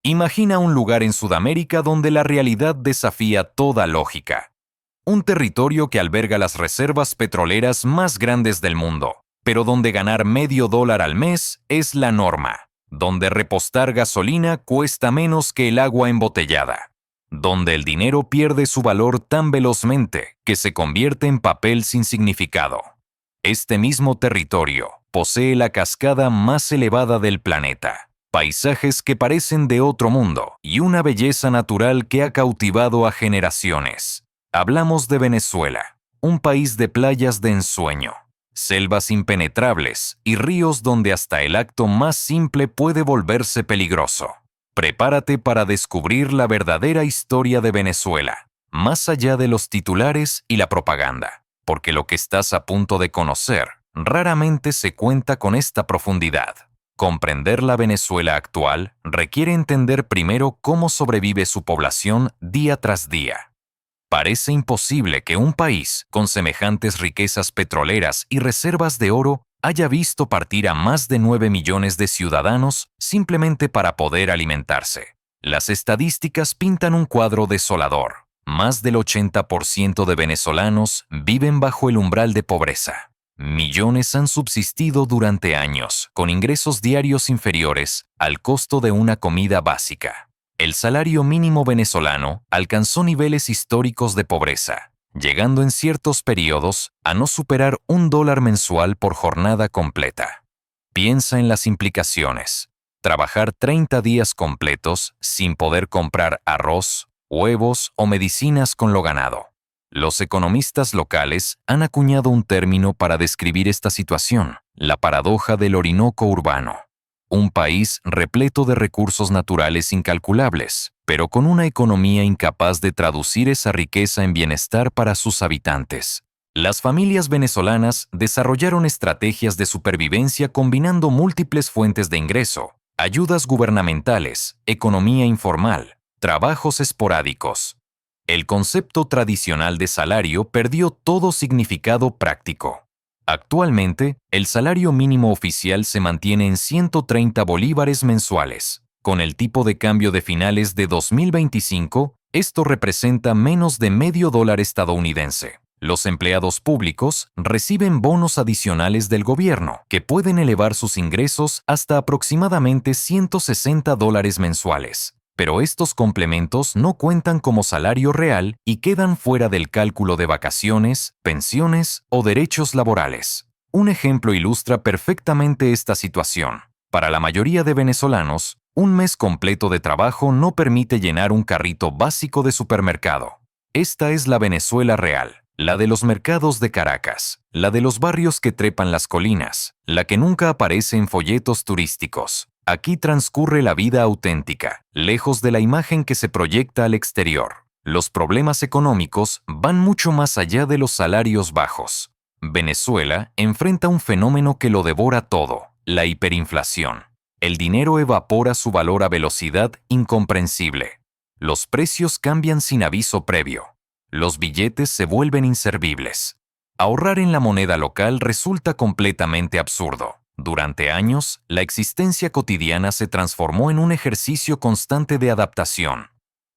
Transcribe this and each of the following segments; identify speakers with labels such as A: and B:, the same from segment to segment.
A: Imagina un lugar en Sudamérica donde la realidad desafía toda lógica. Un territorio que alberga las reservas petroleras más grandes del mundo, pero donde ganar $0,5 al mes es la norma. Donde repostar gasolina cuesta menos que el agua embotellada. Donde el dinero pierde su valor tan velozmente que se convierte en papel sin significado. Este mismo territorio posee la cascada más elevada del planeta, paisajes que parecen de otro mundo y una belleza natural que ha cautivado a generaciones. Hablamos de Venezuela, un país de playas de ensueño, selvas impenetrables y ríos donde hasta el acto más simple puede volverse peligroso. Prepárate para descubrir la verdadera historia de Venezuela, más allá de los titulares y la propaganda, porque lo que estás a punto de conocer raramente se cuenta con esta profundidad. Comprender la Venezuela actual requiere entender primero cómo sobrevive su población día tras día. Parece imposible que un país con semejantes riquezas petroleras y reservas de oro haya visto partir a más de 9 millones de ciudadanos simplemente para poder alimentarse. Las estadísticas pintan un cuadro desolador. Más del 80% de venezolanos viven bajo el umbral de pobreza. Millones han subsistido durante años con ingresos diarios inferiores al costo de una comida básica. El salario mínimo venezolano alcanzó niveles históricos de pobreza, llegando en ciertos periodos a no superar $1 mensual por jornada completa. Piensa en las implicaciones. Trabajar 30 días completos sin poder comprar arroz, huevos o medicinas con lo ganado. Los economistas locales han acuñado un término para describir esta situación: la paradoja del Orinoco urbano. Un país repleto de recursos naturales incalculables, pero con una economía incapaz de traducir esa riqueza en bienestar para sus habitantes. Las familias venezolanas desarrollaron estrategias de supervivencia combinando múltiples fuentes de ingreso, ayudas gubernamentales, economía informal, trabajos esporádicos. El concepto tradicional de salario perdió todo significado práctico. Actualmente, el salario mínimo oficial se mantiene en 130 bolívares mensuales. Con el tipo de cambio de finales de 2025, esto representa menos de $0,5 estadounidense. Los empleados públicos reciben bonos adicionales del gobierno, que pueden elevar sus ingresos hasta aproximadamente $160 mensuales. Pero estos complementos no cuentan como salario real y quedan fuera del cálculo de vacaciones, pensiones o derechos laborales. Un ejemplo ilustra perfectamente esta situación. Para la mayoría de venezolanos, un mes completo de trabajo no permite llenar un carrito básico de supermercado. Esta es la Venezuela real, la de los mercados de Caracas, la de los barrios que trepan las colinas, la que nunca aparece en folletos turísticos. Aquí transcurre la vida auténtica, lejos de la imagen que se proyecta al exterior. Los problemas económicos van mucho más allá de los salarios bajos. Venezuela enfrenta un fenómeno que lo devora todo: la hiperinflación. El dinero evapora su valor a velocidad incomprensible. Los precios cambian sin aviso previo. Los billetes se vuelven inservibles. Ahorrar en la moneda local resulta completamente absurdo. Durante años, la existencia cotidiana se transformó en un ejercicio constante de adaptación.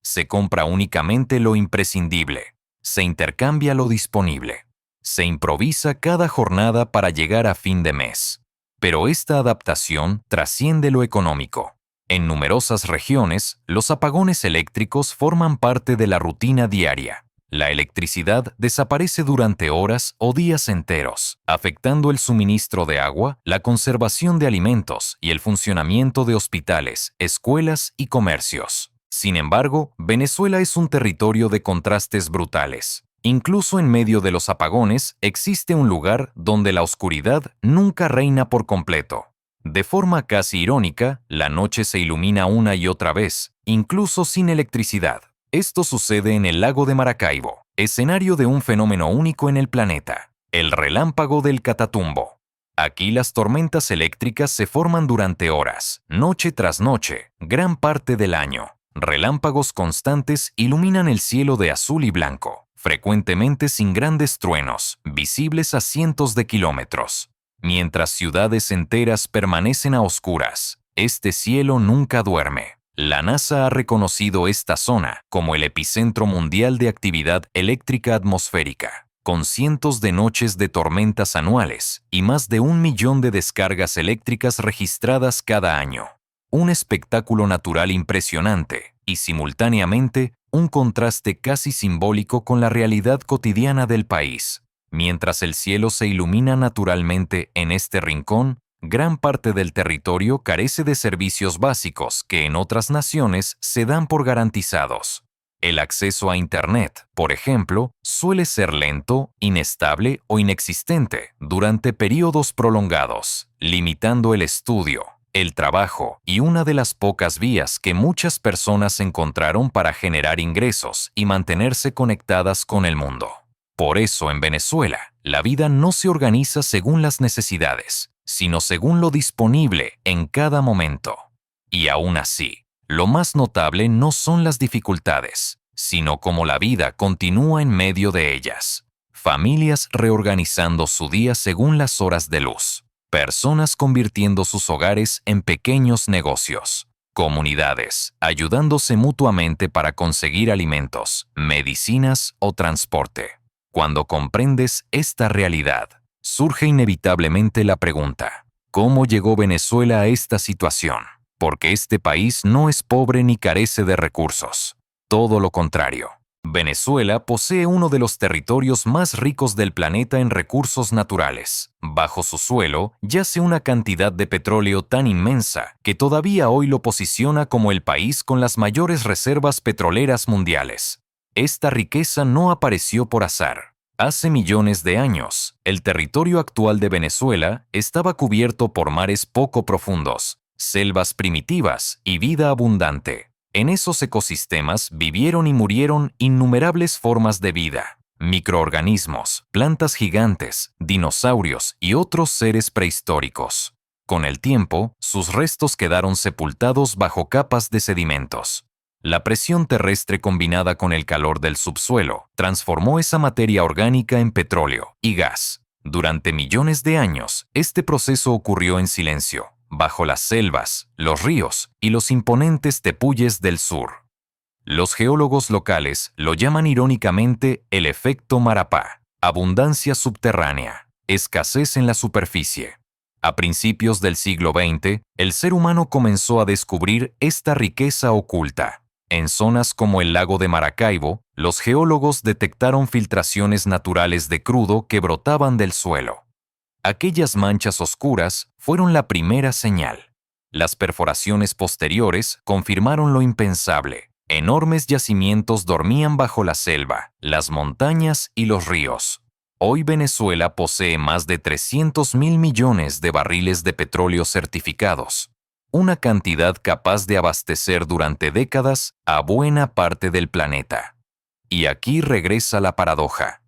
A: Se compra únicamente lo imprescindible. Se intercambia lo disponible. Se improvisa cada jornada para llegar a fin de mes. Pero esta adaptación trasciende lo económico. En numerosas regiones, los apagones eléctricos forman parte de la rutina diaria. La electricidad desaparece durante horas o días enteros, afectando el suministro de agua, la conservación de alimentos y el funcionamiento de hospitales, escuelas y comercios. Sin embargo, Venezuela es un territorio de contrastes brutales. Incluso en medio de los apagones existe un lugar donde la oscuridad nunca reina por completo. De forma casi irónica, la noche se ilumina una y otra vez, incluso sin electricidad. Esto sucede en el lago de Maracaibo, escenario de un fenómeno único en el planeta: el relámpago del Catatumbo. Aquí las tormentas eléctricas se forman durante horas, noche tras noche, gran parte del año. Relámpagos constantes iluminan el cielo de azul y blanco, frecuentemente sin grandes truenos, visibles a cientos de kilómetros. Mientras ciudades enteras permanecen a oscuras, este cielo nunca duerme. La NASA ha reconocido esta zona como el epicentro mundial de actividad eléctrica atmosférica, con cientos de noches de tormentas anuales y más de 1 millón de descargas eléctricas registradas cada año. Un espectáculo natural impresionante y, simultáneamente, un contraste casi simbólico con la realidad cotidiana del país. Mientras el cielo se ilumina naturalmente en este rincón, gran parte del territorio carece de servicios básicos que en otras naciones se dan por garantizados. El acceso a Internet, por ejemplo, suele ser lento, inestable o inexistente durante periodos prolongados, limitando el estudio, el trabajo y una de las pocas vías que muchas personas encontraron para generar ingresos y mantenerse conectadas con el mundo. Por eso, en Venezuela, la vida no se organiza según las necesidades, sino según lo disponible en cada momento. Y aún así, lo más notable no son las dificultades, sino cómo la vida continúa en medio de ellas. Familias reorganizando su día según las horas de luz. Personas convirtiendo sus hogares en pequeños negocios. Comunidades ayudándose mutuamente para conseguir alimentos, medicinas o transporte. Cuando comprendes esta realidad, surge inevitablemente la pregunta: ¿cómo llegó Venezuela a esta situación? Porque este país no es pobre ni carece de recursos. Todo lo contrario. Venezuela posee uno de los territorios más ricos del planeta en recursos naturales. Bajo su suelo yace una cantidad de petróleo tan inmensa que todavía hoy lo posiciona como el país con las mayores reservas petroleras mundiales. Esta riqueza no apareció por azar. Hace millones de años, el territorio actual de Venezuela estaba cubierto por mares poco profundos, selvas primitivas y vida abundante. En esos ecosistemas vivieron y murieron innumerables formas de vida, microorganismos, plantas gigantes, dinosaurios y otros seres prehistóricos. Con el tiempo, sus restos quedaron sepultados bajo capas de sedimentos. La presión terrestre combinada con el calor del subsuelo transformó esa materia orgánica en petróleo y gas. Durante millones de años, este proceso ocurrió en silencio, bajo las selvas, los ríos y los imponentes tepuyes del sur. Los geólogos locales lo llaman irónicamente el efecto Marapá: abundancia subterránea, escasez en la superficie. A principios del siglo XX, el ser humano comenzó a descubrir esta riqueza oculta. En zonas como el lago de Maracaibo, los geólogos detectaron filtraciones naturales de crudo que brotaban del suelo. Aquellas manchas oscuras fueron la primera señal. Las perforaciones posteriores confirmaron lo impensable. Enormes yacimientos dormían bajo la selva, las montañas y los ríos. Hoy Venezuela posee más de 300.000 millones de barriles de petróleo certificados, una cantidad capaz de abastecer durante décadas a buena parte del planeta. Y aquí regresa la paradoja.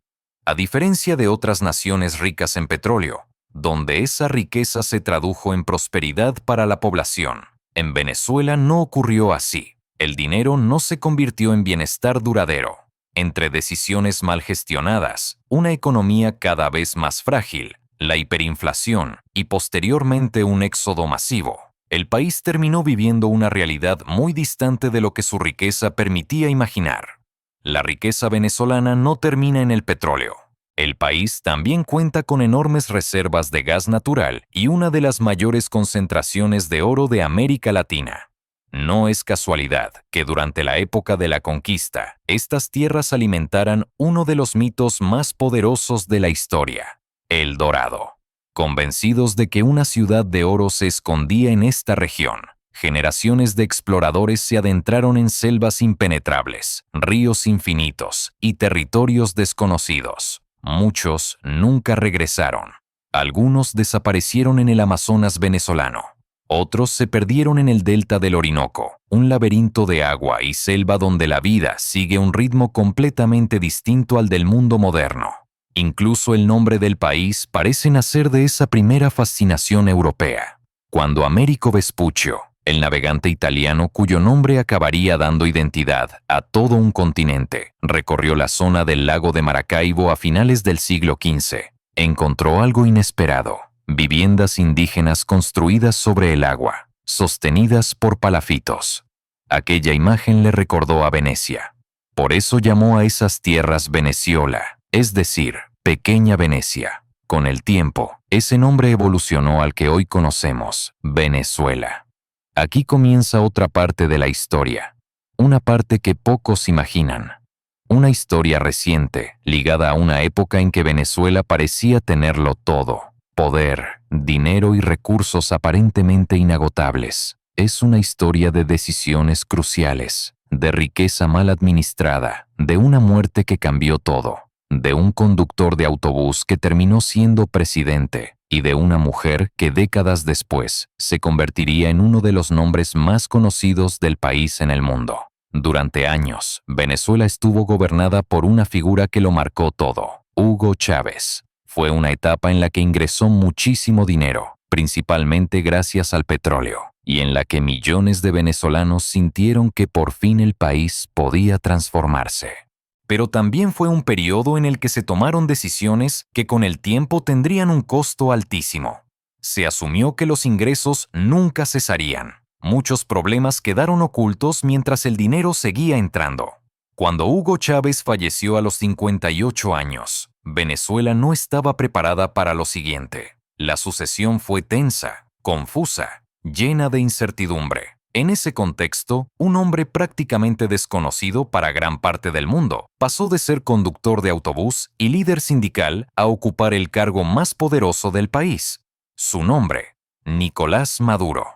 A: A diferencia de otras naciones ricas en petróleo, donde esa riqueza se tradujo en prosperidad para la población, en Venezuela no ocurrió así. El dinero no se convirtió en bienestar duradero. Entre decisiones mal gestionadas, una economía cada vez más frágil, la hiperinflación y posteriormente un éxodo masivo, el país terminó viviendo una realidad muy distante de lo que su riqueza permitía imaginar. La riqueza venezolana no termina en el petróleo. El país también cuenta con enormes reservas de gas natural y una de las mayores concentraciones de oro de América Latina. No es casualidad que durante la época de la conquista, estas tierras alimentaran uno de los mitos más poderosos de la historia: El Dorado. Convencidos de que una ciudad de oro se escondía en esta región, generaciones de exploradores se adentraron en selvas impenetrables, ríos infinitos y territorios desconocidos. Muchos nunca regresaron. Algunos desaparecieron en el Amazonas venezolano. Otros se perdieron en el delta del Orinoco, un laberinto de agua y selva donde la vida sigue un ritmo completamente distinto al del mundo moderno. Incluso el nombre del país parece nacer de esa primera fascinación europea. Cuando Américo Vespuccio, el navegante italiano cuyo nombre acabaría dando identidad a todo un continente, recorrió la zona del lago de Maracaibo a finales del siglo XV, encontró algo inesperado: viviendas indígenas construidas sobre el agua, sostenidas por palafitos. Aquella imagen le recordó a Venecia. Por eso llamó a esas tierras Veneciola, es decir, Pequeña Venecia. Con el tiempo, ese nombre evolucionó al que hoy conocemos, Venezuela. Aquí comienza otra parte de la historia, una parte que pocos imaginan. Una historia reciente, ligada a una época en que Venezuela parecía tenerlo todo: poder, dinero y recursos aparentemente inagotables. Es una historia de decisiones cruciales, de riqueza mal administrada, de una muerte que cambió todo, de un conductor de autobús que terminó siendo presidente y de una mujer que décadas después se convertiría en uno de los nombres más conocidos del país en el mundo. Durante años, Venezuela estuvo gobernada por una figura que lo marcó todo: Hugo Chávez. Fue una etapa en la que ingresó muchísimo dinero, principalmente gracias al petróleo, y en la que millones de venezolanos sintieron que por fin el país podía transformarse. Pero también fue un periodo en el que se tomaron decisiones que con el tiempo tendrían un costo altísimo. Se asumió que los ingresos nunca cesarían. Muchos problemas quedaron ocultos mientras el dinero seguía entrando. Cuando Hugo Chávez falleció a los 58 años, Venezuela no estaba preparada para lo siguiente. La sucesión fue tensa, confusa, llena de incertidumbre. En ese contexto, un hombre prácticamente desconocido para gran parte del mundo pasó de ser conductor de autobús y líder sindical a ocupar el cargo más poderoso del país. Su nombre: Nicolás Maduro.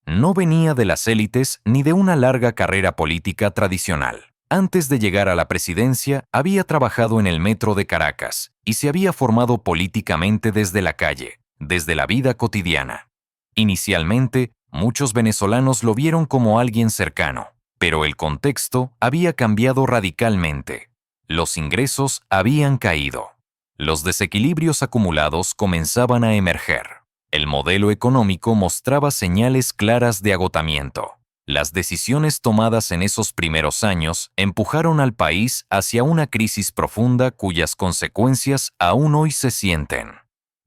A: No venía de las élites ni de una larga carrera política tradicional. Antes de llegar a la presidencia, había trabajado en el metro de Caracas y se había formado políticamente desde la calle, desde la vida cotidiana. Inicialmente, muchos venezolanos lo vieron como alguien cercano, pero el contexto había cambiado radicalmente. Los ingresos habían caído. Los desequilibrios acumulados comenzaban a emerger. El modelo económico mostraba señales claras de agotamiento. Las decisiones tomadas en esos primeros años empujaron al país hacia una crisis profunda cuyas consecuencias aún hoy se sienten.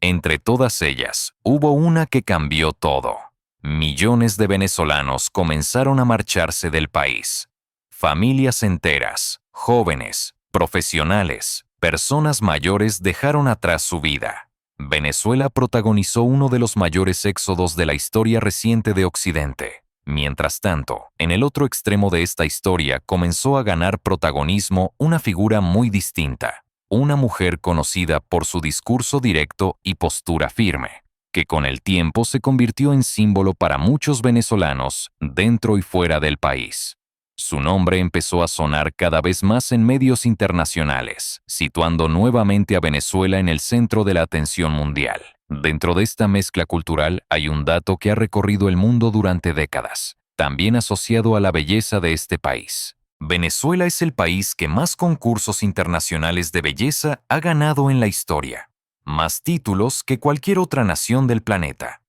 A: Entre todas ellas, hubo una que cambió todo. Millones de venezolanos comenzaron a marcharse del país. Familias enteras, jóvenes, profesionales, personas mayores dejaron atrás su vida. Venezuela protagonizó uno de los mayores éxodos de la historia reciente de Occidente. Mientras tanto, en el otro extremo de esta historia comenzó a ganar protagonismo una figura muy distinta, una mujer conocida por su discurso directo y postura firme, que con el tiempo se convirtió en símbolo para muchos venezolanos dentro y fuera del país. Su nombre empezó a sonar cada vez más en medios internacionales, situando nuevamente a Venezuela en el centro de la atención mundial. Dentro de esta mezcla cultural hay un dato que ha recorrido el mundo durante décadas, también asociado a la belleza de este país. Venezuela es el país que más concursos internacionales de belleza ha ganado en la historia, más títulos que cualquier otra nación del planeta.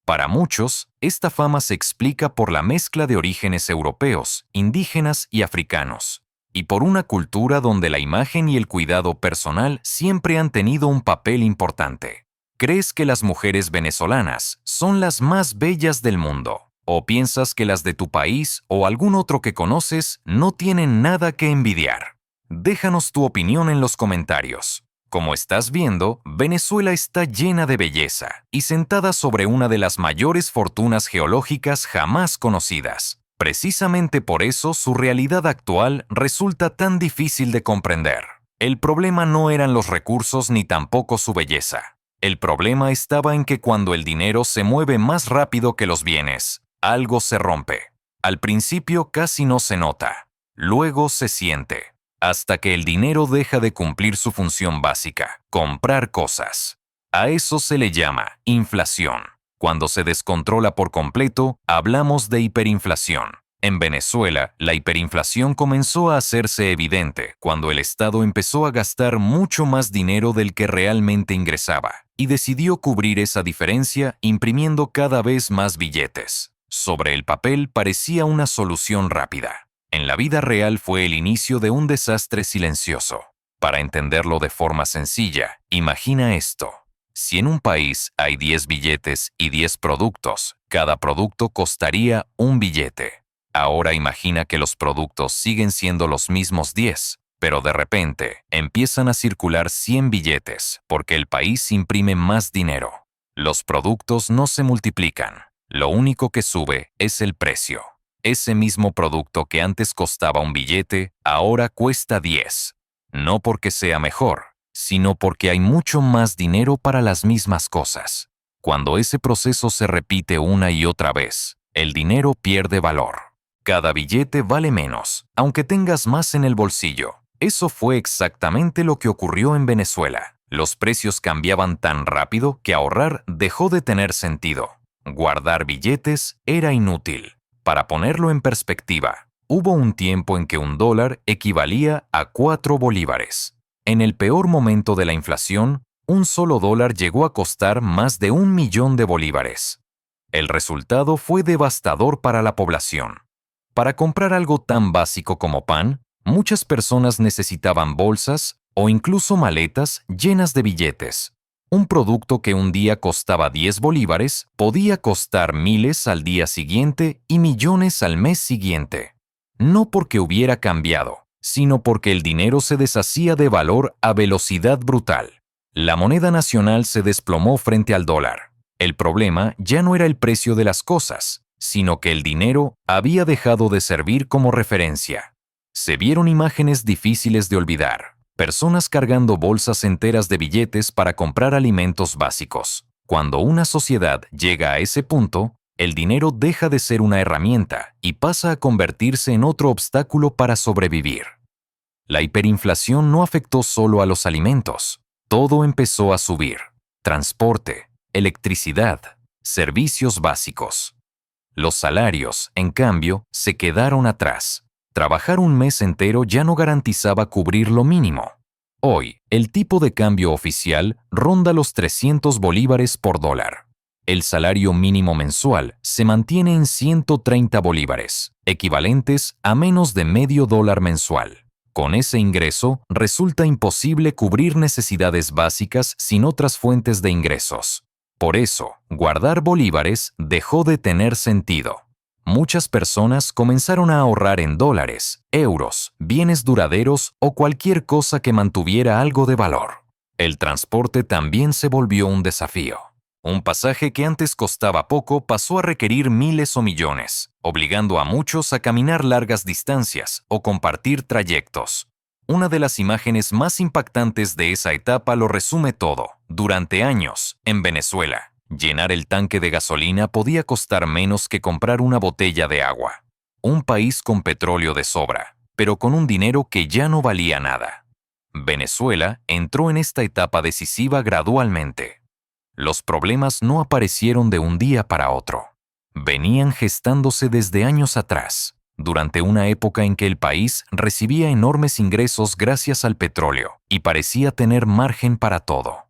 A: Para muchos, esta fama se explica por la mezcla de orígenes europeos, indígenas y africanos, y por una cultura donde la imagen y el cuidado personal siempre han tenido un papel importante. ¿Crees que las mujeres venezolanas son las más bellas del mundo? ¿O piensas que las de tu país o algún otro que conoces no tienen nada que envidiar? Déjanos tu opinión en los comentarios. Como estás viendo, Venezuela está llena de belleza y sentada sobre una de las mayores fortunas geológicas jamás conocidas. Precisamente por eso su realidad actual resulta tan difícil de comprender. El problema no eran los recursos ni tampoco su belleza. El problema estaba en que cuando el dinero se mueve más rápido que los bienes, algo se rompe. Al principio casi no se nota, luego se siente, hasta que el dinero deja de cumplir su función básica, comprar cosas. A eso se le llama inflación. Cuando se descontrola por completo, hablamos de hiperinflación. En Venezuela, la hiperinflación comenzó a hacerse evidente cuando el Estado empezó a gastar mucho más dinero del que realmente ingresaba y decidió cubrir esa diferencia imprimiendo cada vez más billetes. Sobre el papel parecía una solución rápida. En la vida real fue el inicio de un desastre silencioso. Para entenderlo de forma sencilla, imagina esto. Si en un país hay 10 billetes y 10 productos, cada producto costaría un billete. Ahora imagina que los productos siguen siendo los mismos 10, pero de repente empiezan a circular 100 billetes porque el país imprime más dinero. Los productos no se multiplican. Lo único que sube es el precio. Ese mismo producto que antes costaba un billete, ahora cuesta 10. No porque sea mejor, sino porque hay mucho más dinero para las mismas cosas. Cuando ese proceso se repite una y otra vez, el dinero pierde valor. Cada billete vale menos, aunque tengas más en el bolsillo. Eso fue exactamente lo que ocurrió en Venezuela. Los precios cambiaban tan rápido que ahorrar dejó de tener sentido. Guardar billetes era inútil. Para ponerlo en perspectiva, hubo un tiempo en que un dólar equivalía a 4 bolívares. En el peor momento de la inflación, un solo dólar llegó a costar más de 1 millón de bolívares. El resultado fue devastador para la población. Para comprar algo tan básico como pan, muchas personas necesitaban bolsas o incluso maletas llenas de billetes. Un producto que un día costaba 10 bolívares podía costar miles al día siguiente y millones al mes siguiente. No porque hubiera cambiado, sino porque el dinero se deshacía de valor a velocidad brutal. La moneda nacional se desplomó frente al dólar. El problema ya no era el precio de las cosas, sino que el dinero había dejado de servir como referencia. Se vieron imágenes difíciles de olvidar. Personas cargando bolsas enteras de billetes para comprar alimentos básicos. Cuando una sociedad llega a ese punto, el dinero deja de ser una herramienta y pasa a convertirse en otro obstáculo para sobrevivir. La hiperinflación no afectó solo a los alimentos. Todo empezó a subir. Transporte, electricidad, servicios básicos. Los salarios, en cambio, se quedaron atrás. Trabajar un mes entero ya no garantizaba cubrir lo mínimo. Hoy, el tipo de cambio oficial ronda los 300 bolívares por dólar. El salario mínimo mensual se mantiene en 130 bolívares, equivalentes a menos de medio dólar mensual. Con ese ingreso, resulta imposible cubrir necesidades básicas sin otras fuentes de ingresos. Por eso, guardar bolívares dejó de tener sentido. Muchas personas comenzaron a ahorrar en dólares, euros, bienes duraderos o cualquier cosa que mantuviera algo de valor. El transporte también se volvió un desafío. Un pasaje que antes costaba poco pasó a requerir miles o millones, obligando a muchos a caminar largas distancias o compartir trayectos. Una de las imágenes más impactantes de esa etapa lo resume todo. Durante años, en Venezuela, llenar el tanque de gasolina podía costar menos que comprar una botella de agua. Un país con petróleo de sobra, pero con un dinero que ya no valía nada. Venezuela entró en esta etapa decisiva gradualmente. Los problemas no aparecieron de un día para otro. Venían gestándose desde años atrás, durante una época en que el país recibía enormes ingresos gracias al petróleo y parecía tener margen para todo.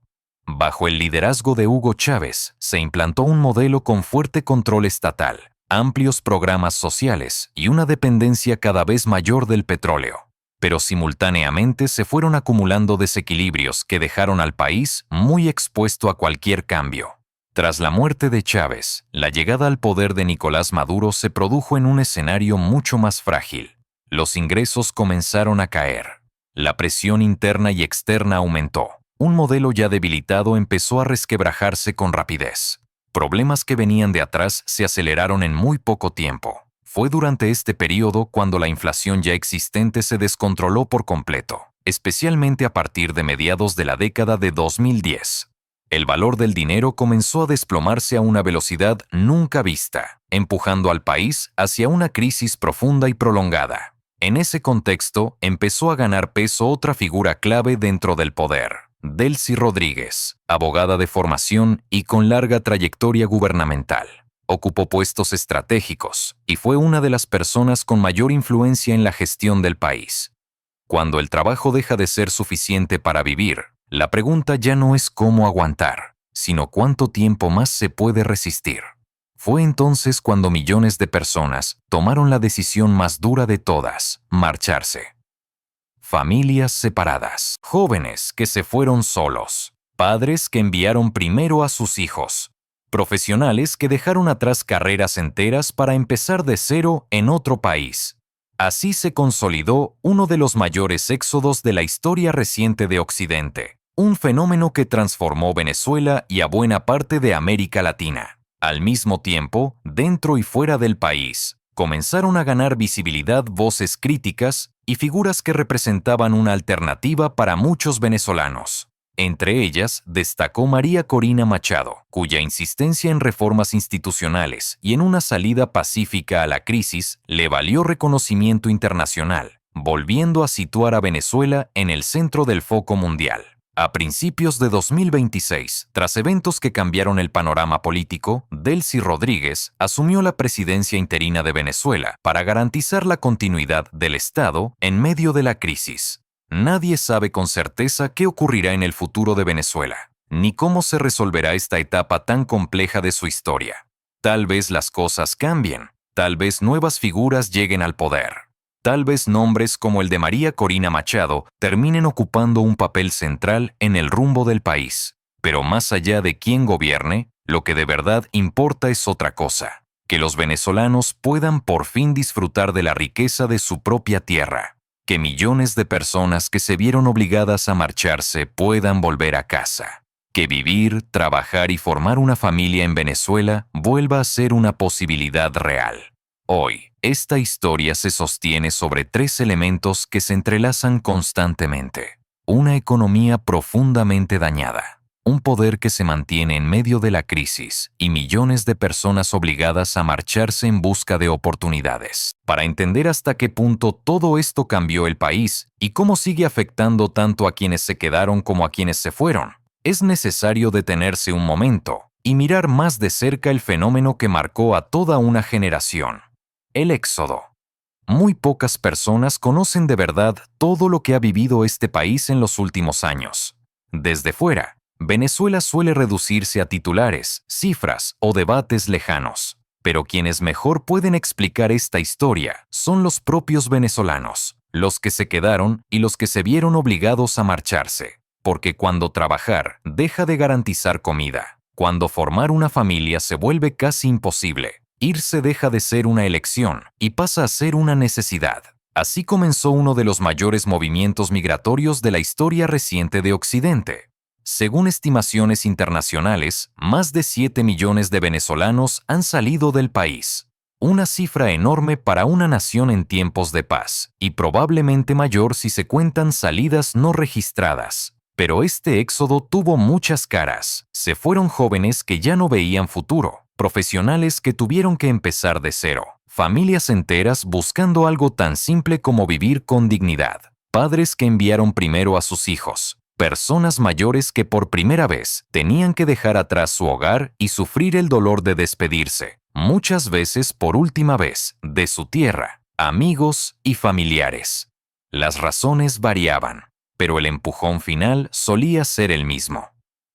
A: Bajo el liderazgo de Hugo Chávez, se implantó un modelo con fuerte control estatal, amplios programas sociales y una dependencia cada vez mayor del petróleo. Pero simultáneamente se fueron acumulando desequilibrios que dejaron al país muy expuesto a cualquier cambio. Tras la muerte de Chávez, la llegada al poder de Nicolás Maduro se produjo en un escenario mucho más frágil. Los ingresos comenzaron a caer. La presión interna y externa aumentó. Un modelo ya debilitado empezó a resquebrajarse con rapidez. Problemas que venían de atrás se aceleraron en muy poco tiempo. Fue durante este periodo cuando la inflación ya existente se descontroló por completo, especialmente a partir de mediados de la década de 2010. El valor del dinero comenzó a desplomarse a una velocidad nunca vista, empujando al país hacia una crisis profunda y prolongada. En ese contexto, empezó a ganar peso otra figura clave dentro del poder. Delcy Rodríguez, abogada de formación y con larga trayectoria gubernamental. Ocupó puestos estratégicos y fue una de las personas con mayor influencia en la gestión del país. Cuando el trabajo deja de ser suficiente para vivir, la pregunta ya no es cómo aguantar, sino cuánto tiempo más se puede resistir. Fue entonces cuando millones de personas tomaron la decisión más dura de todas: marcharse. Familias separadas, jóvenes que se fueron solos, padres que enviaron primero a sus hijos, Profesionales que dejaron atrás carreras enteras para empezar de cero en otro país. Así se consolidó uno de los mayores éxodos de la historia reciente de Occidente, un fenómeno que transformó Venezuela y a buena parte de América Latina. Al mismo tiempo, dentro y fuera del país, comenzaron a ganar visibilidad voces críticas y figuras que representaban una alternativa para muchos venezolanos. Entre ellas, destacó María Corina Machado, cuya insistencia en reformas institucionales y en una salida pacífica a la crisis le valió reconocimiento internacional, volviendo a situar a Venezuela en el centro del foco mundial. A principios de 2026, tras eventos que cambiaron el panorama político, Delcy Rodríguez asumió la presidencia interina de Venezuela para garantizar la continuidad del Estado en medio de la crisis. Nadie sabe con certeza qué ocurrirá en el futuro de Venezuela, ni cómo se resolverá esta etapa tan compleja de su historia. Tal vez las cosas cambien, tal vez nuevas figuras lleguen al poder. Tal vez nombres como el de María Corina Machado terminen ocupando un papel central en el rumbo del país. Pero más allá de quién gobierne, lo que de verdad importa es otra cosa: que los venezolanos puedan por fin disfrutar de la riqueza de su propia tierra, que millones de personas que se vieron obligadas a marcharse puedan volver a casa, que vivir, trabajar y formar una familia en Venezuela vuelva a ser una posibilidad real. Hoy, esta historia se sostiene sobre tres elementos que se entrelazan constantemente: una economía profundamente dañada, un poder que se mantiene en medio de la crisis y millones de personas obligadas a marcharse en busca de oportunidades. Para entender hasta qué punto todo esto cambió el país y cómo sigue afectando tanto a quienes se quedaron como a quienes se fueron, es necesario detenerse un momento y mirar más de cerca el fenómeno que marcó a toda una generación: el éxodo. Muy pocas personas conocen de verdad todo lo que ha vivido este país en los últimos años. Desde fuera, Venezuela suele reducirse a titulares, cifras o debates lejanos. Pero quienes mejor pueden explicar esta historia son los propios venezolanos, los que se quedaron y los que se vieron obligados a marcharse. Porque cuando trabajar deja de garantizar comida, cuando formar una familia se vuelve casi imposible, irse deja de ser una elección y pasa a ser una necesidad. Así comenzó uno de los mayores movimientos migratorios de la historia reciente de Occidente. Según estimaciones internacionales, más de 7 millones de venezolanos han salido del país. Una cifra enorme para una nación en tiempos de paz, y probablemente mayor si se cuentan salidas no registradas. Pero este éxodo tuvo muchas caras. Se fueron jóvenes que ya no veían futuro, profesionales que tuvieron que empezar de cero, familias enteras buscando algo tan simple como vivir con dignidad, padres que enviaron primero a sus hijos, personas mayores que por primera vez tenían que dejar atrás su hogar y sufrir el dolor de despedirse, muchas veces por última vez, de su tierra, amigos y familiares. Las razones variaban, pero el empujón final solía ser el mismo.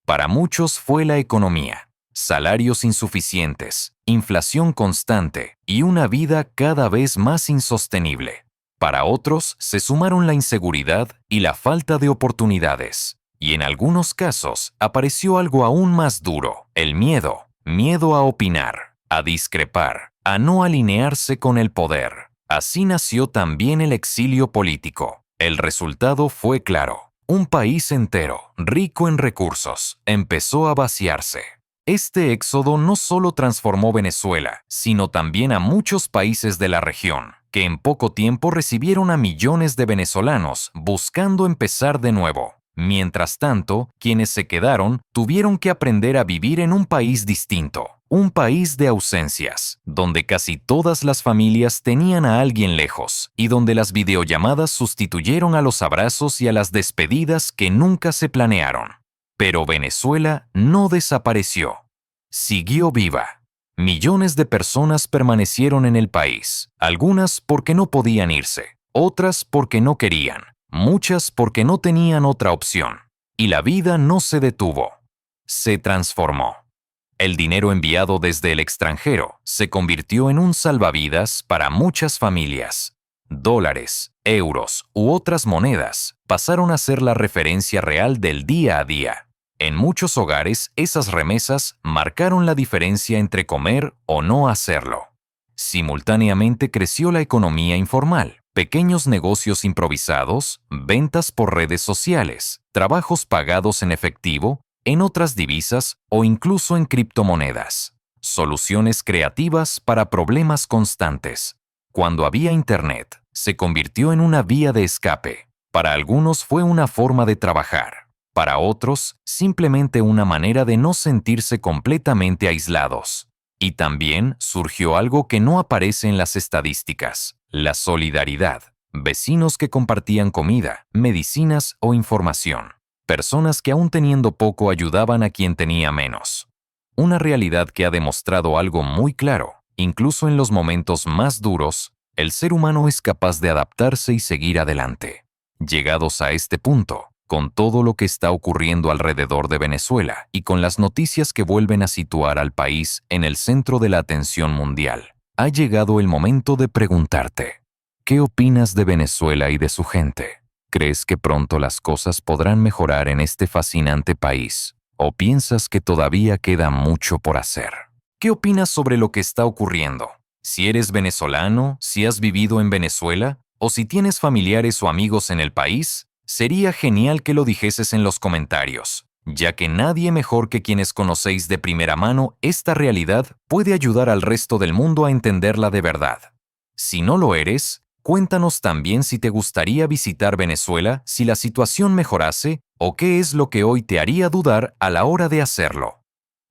A: Para muchos fue la economía: salarios insuficientes, inflación constante y una vida cada vez más insostenible. Para otros se sumaron la inseguridad y la falta de oportunidades. Y en algunos casos apareció algo aún más duro: el miedo. Miedo a opinar, a discrepar, a no alinearse con el poder. Así nació también el exilio político. El resultado fue claro: un país entero, rico en recursos, empezó a vaciarse. Este éxodo no solo transformó Venezuela, sino también a muchos países de la región, que en poco tiempo recibieron a millones de venezolanos buscando empezar de nuevo. Mientras tanto, quienes se quedaron tuvieron que aprender a vivir en un país distinto, un país de ausencias, donde casi todas las familias tenían a alguien lejos y donde las videollamadas sustituyeron a los abrazos y a las despedidas que nunca se planearon. Pero Venezuela no desapareció. Siguió viva. Millones de personas permanecieron en el país, algunas porque no podían irse, otras porque no querían, muchas porque no tenían otra opción. Y la vida no se detuvo. Se transformó. El dinero enviado desde el extranjero se convirtió en un salvavidas para muchas familias. Dólares, euros u otras monedas pasaron a ser la referencia real del día a día. En muchos hogares, esas remesas marcaron la diferencia entre comer o no hacerlo. Simultáneamente creció la economía informal, pequeños negocios improvisados, ventas por redes sociales, trabajos pagados en efectivo, en otras divisas o incluso en criptomonedas. Soluciones creativas para problemas constantes. Cuando había Internet, se convirtió en una vía de escape. Para algunos fue una forma de trabajar. Para otros, simplemente una manera de no sentirse completamente aislados. Y también surgió algo que no aparece en las estadísticas: la solidaridad. Vecinos que compartían comida, medicinas o información. Personas que aún teniendo poco ayudaban a quien tenía menos. Una realidad que ha demostrado algo muy claro: incluso en los momentos más duros, el ser humano es capaz de adaptarse y seguir adelante. Llegados a este punto, con todo lo que está ocurriendo alrededor de Venezuela y con las noticias que vuelven a situar al país en el centro de la atención mundial, ha llegado el momento de preguntarte: ¿qué opinas de Venezuela y de su gente? ¿Crees que pronto las cosas podrán mejorar en este fascinante país? ¿O piensas que todavía queda mucho por hacer? ¿Qué opinas sobre lo que está ocurriendo? Si eres venezolano, si has vivido en Venezuela, o si tienes familiares o amigos en el país, sería genial que lo dijeses en los comentarios, ya que nadie mejor que quienes conocéis de primera mano esta realidad puede ayudar al resto del mundo a entenderla de verdad. Si no lo eres, cuéntanos también si te gustaría visitar Venezuela si la situación mejorase o qué es lo que hoy te haría dudar a la hora de hacerlo.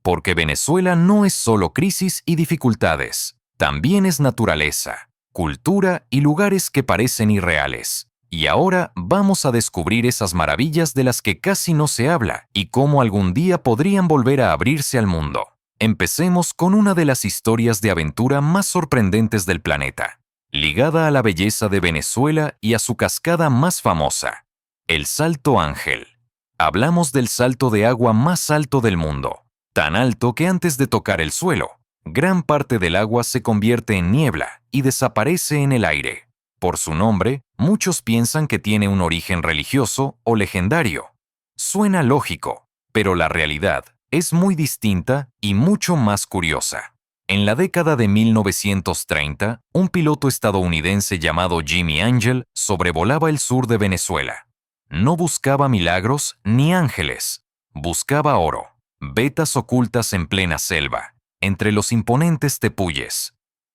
A: Porque Venezuela no es solo crisis y dificultades, también es naturaleza, cultura y lugares que parecen irreales. Y ahora vamos a descubrir esas maravillas de las que casi no se habla y cómo algún día podrían volver a abrirse al mundo. Empecemos con una de las historias de aventura más sorprendentes del planeta, ligada a la belleza de Venezuela y a su cascada más famosa, el Salto Ángel. Hablamos del salto de agua más alto del mundo, tan alto que antes de tocar el suelo, gran parte del agua se convierte en niebla y desaparece en el aire. Por su nombre, muchos piensan que tiene un origen religioso o legendario. Suena lógico, pero la realidad es muy distinta y mucho más curiosa. En la década de 1930, un piloto estadounidense llamado Jimmy Angel sobrevolaba el sur de Venezuela. No buscaba milagros ni ángeles, buscaba oro, vetas ocultas en plena selva, entre los imponentes tepuyes.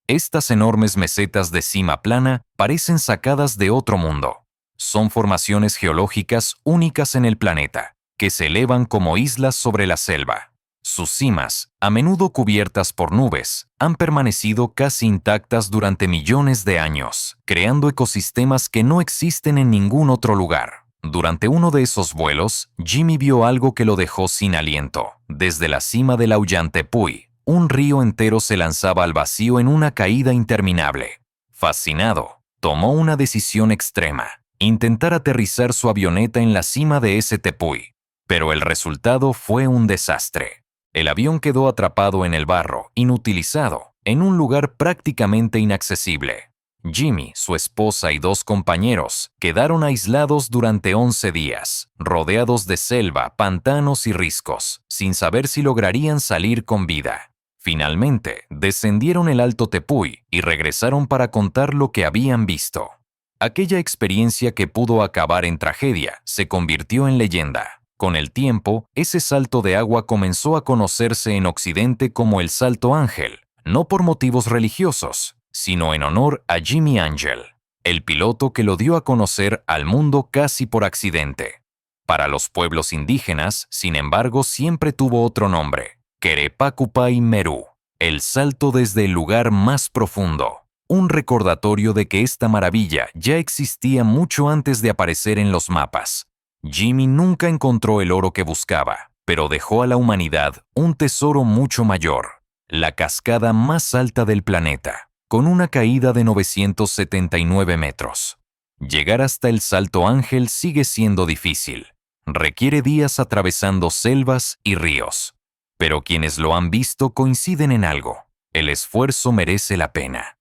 A: Estas enormes mesetas de cima plana parecen sacadas de otro mundo. Son formaciones geológicas únicas en el planeta, que se elevan como islas sobre la selva. Sus cimas, a menudo cubiertas por nubes, han permanecido casi intactas durante millones de años, creando ecosistemas que no existen en ningún otro lugar. Durante uno de esos vuelos, Jimmy vio algo que lo dejó sin aliento. Desde la cima del Ollantaytambo, un río entero se lanzaba al vacío en una caída interminable. Fascinado, tomó una decisión extrema: intentar aterrizar su avioneta en la cima de ese tepuy. Pero el resultado fue un desastre. El avión quedó atrapado en el barro, inutilizado, en un lugar prácticamente inaccesible. Jimmy, su esposa y 2 compañeros quedaron aislados durante 11 días, rodeados de selva, pantanos y riscos, sin saber si lograrían salir con vida. Finalmente, descendieron el Alto Tepuy y regresaron para contar lo que habían visto. Aquella experiencia que pudo acabar en tragedia se convirtió en leyenda. Con el tiempo, ese salto de agua comenzó a conocerse en Occidente como el Salto Ángel, no por motivos religiosos, sino en honor a Jimmy Angel, el piloto que lo dio a conocer al mundo casi por accidente. Para los pueblos indígenas, sin embargo, siempre tuvo otro nombre: Querepacupay Merú, el salto desde el lugar más profundo, un recordatorio de que esta maravilla ya existía mucho antes de aparecer en los mapas. Jimmy nunca encontró el oro que buscaba, pero dejó a la humanidad un tesoro mucho mayor: la cascada más alta del planeta, con una caída de 979 metros. Llegar hasta el Salto Ángel sigue siendo difícil. Requiere días atravesando selvas y ríos. Pero quienes lo han visto coinciden en algo: el esfuerzo merece la pena.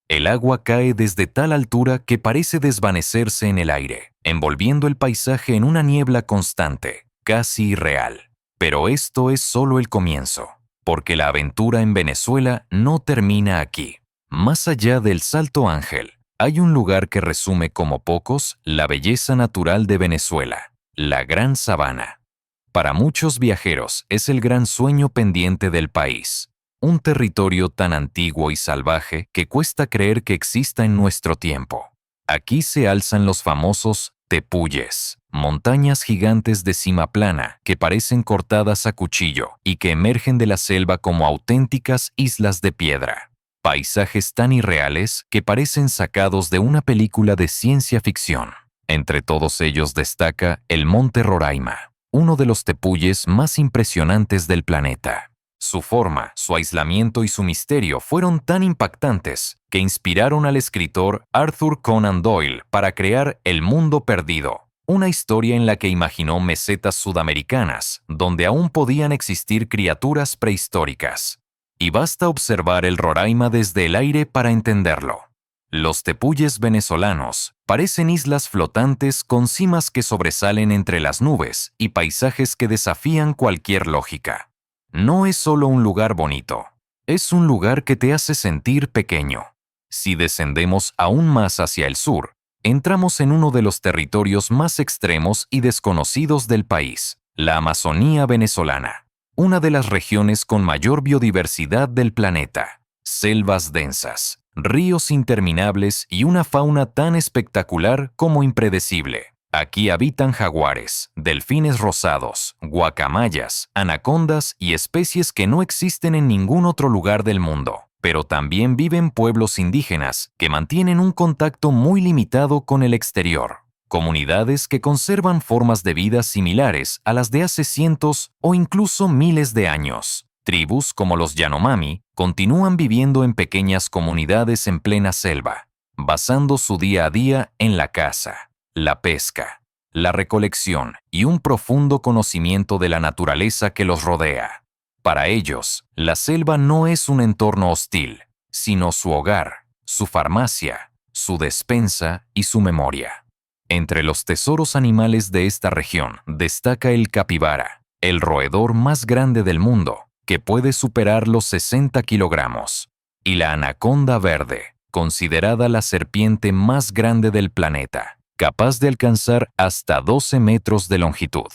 A: El agua cae desde tal altura que parece desvanecerse en el aire, envolviendo el paisaje en una niebla constante, casi irreal. Pero esto es solo el comienzo, porque la aventura en Venezuela no termina aquí. Más allá del Salto Ángel, hay un lugar que resume como pocos la belleza natural de Venezuela, la Gran Sabana. Para muchos viajeros es el gran sueño pendiente del país, un territorio tan antiguo y salvaje que cuesta creer que exista en nuestro tiempo. Aquí se alzan los famosos tepuyes, montañas gigantes de cima plana que parecen cortadas a cuchillo y que emergen de la selva como auténticas islas de piedra. Paisajes tan irreales que parecen sacados de una película de ciencia ficción. Entre todos ellos destaca el Monte Roraima, uno de los tepuyes más impresionantes del planeta. Su forma, su aislamiento y su misterio fueron tan impactantes que inspiraron al escritor Arthur Conan Doyle para crear El Mundo Perdido, una historia en la que imaginó mesetas sudamericanas donde aún podían existir criaturas prehistóricas. Y basta observar el Roraima desde el aire para entenderlo. Los tepuyes venezolanos parecen islas flotantes con cimas que sobresalen entre las nubes y paisajes que desafían cualquier lógica. No es solo un lugar bonito, es un lugar que te hace sentir pequeño. Si descendemos aún más hacia el sur, entramos en uno de los territorios más extremos y desconocidos del país, la Amazonía venezolana. Una de las regiones con mayor biodiversidad del planeta, selvas densas, ríos interminables y una fauna tan espectacular como impredecible. Aquí habitan jaguares, delfines rosados, guacamayas, anacondas y especies que no existen en ningún otro lugar del mundo. Pero también viven pueblos indígenas que mantienen un contacto muy limitado con el exterior. Comunidades que conservan formas de vida similares a las de hace cientos o incluso miles de años. Tribus como los Yanomami continúan viviendo en pequeñas comunidades en plena selva, basando su día a día en la caza, la pesca, la recolección y un profundo conocimiento de la naturaleza que los rodea. Para ellos, la selva no es un entorno hostil, sino su hogar, su farmacia, su despensa y su memoria. Entre los tesoros animales de esta región destaca el capibara, el roedor más grande del mundo, que puede superar los 60 kilogramos, y la anaconda verde, considerada la serpiente más grande del planeta, capaz de alcanzar hasta 12 metros de longitud.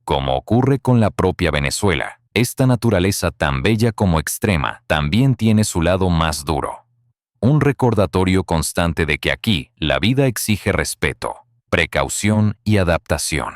A: Como ocurre con la propia Venezuela, esta naturaleza tan bella como extrema también tiene su lado más duro. Un recordatorio constante de que aquí la vida exige respeto, precaución y adaptación.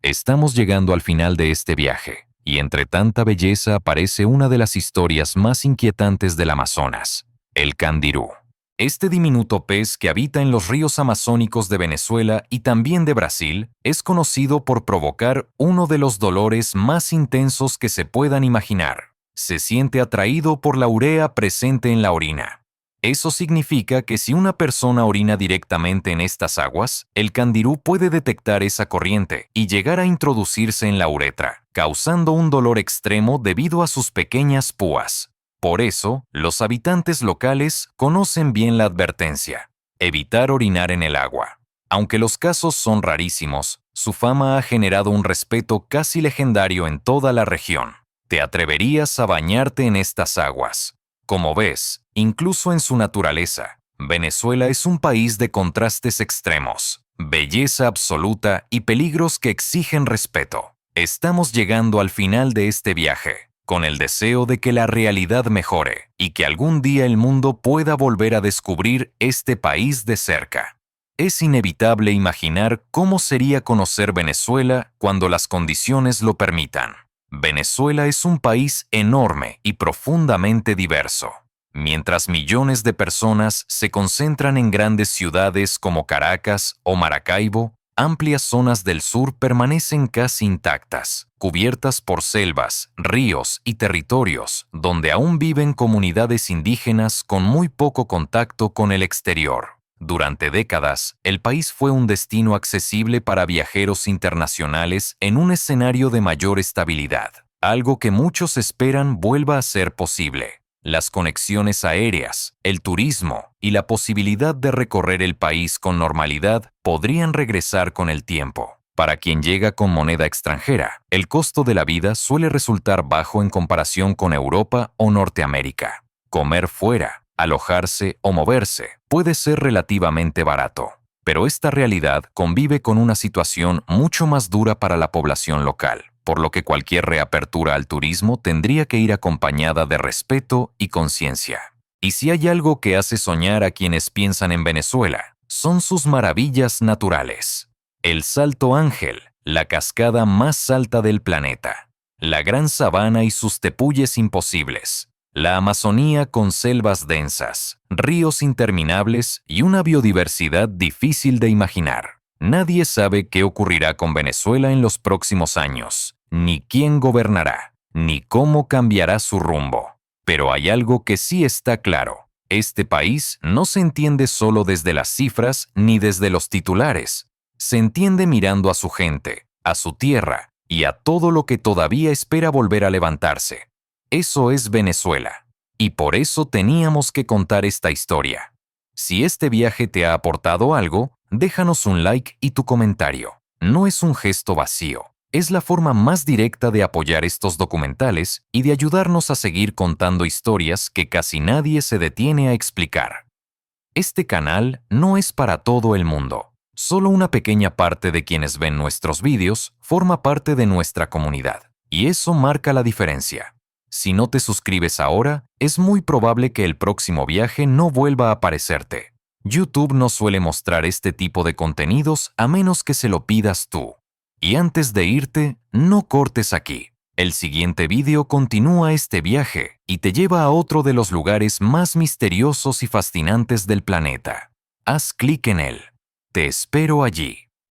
A: Estamos llegando al final de este viaje, y entre tanta belleza aparece una de las historias más inquietantes del Amazonas, el candirú. Este diminuto pez que habita en los ríos amazónicos de Venezuela y también de Brasil es conocido por provocar uno de los dolores más intensos que se puedan imaginar. Se siente atraído por la urea presente en la orina. Eso significa que si una persona orina directamente en estas aguas, el candirú puede detectar esa corriente y llegar a introducirse en la uretra, causando un dolor extremo debido a sus pequeñas púas. Por eso, los habitantes locales conocen bien la advertencia: evitar orinar en el agua. Aunque los casos son rarísimos, su fama ha generado un respeto casi legendario en toda la región. ¿Te atreverías a bañarte en estas aguas? Como ves, incluso en su naturaleza, Venezuela es un país de contrastes extremos, belleza absoluta y peligros que exigen respeto. Estamos llegando al final de este viaje, con el deseo de que la realidad mejore y que algún día el mundo pueda volver a descubrir este país de cerca. Es inevitable imaginar cómo sería conocer Venezuela cuando las condiciones lo permitan. Venezuela es un país enorme y profundamente diverso. Mientras millones de personas se concentran en grandes ciudades como Caracas o Maracaibo, amplias zonas del sur permanecen casi intactas, cubiertas por selvas, ríos y territorios donde aún viven comunidades indígenas con muy poco contacto con el exterior. Durante décadas, el país fue un destino accesible para viajeros internacionales en un escenario de mayor estabilidad, algo que muchos esperan vuelva a ser posible. Las conexiones aéreas, el turismo y la posibilidad de recorrer el país con normalidad podrían regresar con el tiempo. Para quien llega con moneda extranjera, el costo de la vida suele resultar bajo en comparación con Europa o Norteamérica. Comer fuera, alojarse o moverse puede ser relativamente barato, pero esta realidad convive con una situación mucho más dura para la población local, por lo que cualquier reapertura al turismo tendría que ir acompañada de respeto y conciencia. Y si hay algo que hace soñar a quienes piensan en Venezuela, son sus maravillas naturales. El Salto Ángel, la cascada más alta del planeta, la Gran Sabana y sus tepuyes imposibles, la Amazonía con selvas densas, ríos interminables y una biodiversidad difícil de imaginar. Nadie sabe qué ocurrirá con Venezuela en los próximos años, ni quién gobernará, ni cómo cambiará su rumbo. Pero hay algo que sí está claro. Este país no se entiende solo desde las cifras ni desde los titulares. Se entiende mirando a su gente, a su tierra y a todo lo que todavía espera volver a levantarse. Eso es Venezuela. Y por eso teníamos que contar esta historia. Si este viaje te ha aportado algo, déjanos un like y tu comentario. No es un gesto vacío. Es la forma más directa de apoyar estos documentales y de ayudarnos a seguir contando historias que casi nadie se detiene a explicar. Este canal no es para todo el mundo. Solo una pequeña parte de quienes ven nuestros vídeos forma parte de nuestra comunidad, y eso marca la diferencia. Si no te suscribes ahora, es muy probable que el próximo viaje no vuelva a aparecerte. YouTube no suele mostrar este tipo de contenidos a menos que se lo pidas tú. Y antes de irte, no cortes aquí. El siguiente vídeo continúa este viaje y te lleva a otro de los lugares más misteriosos y fascinantes del planeta. Haz clic en él. Te espero allí.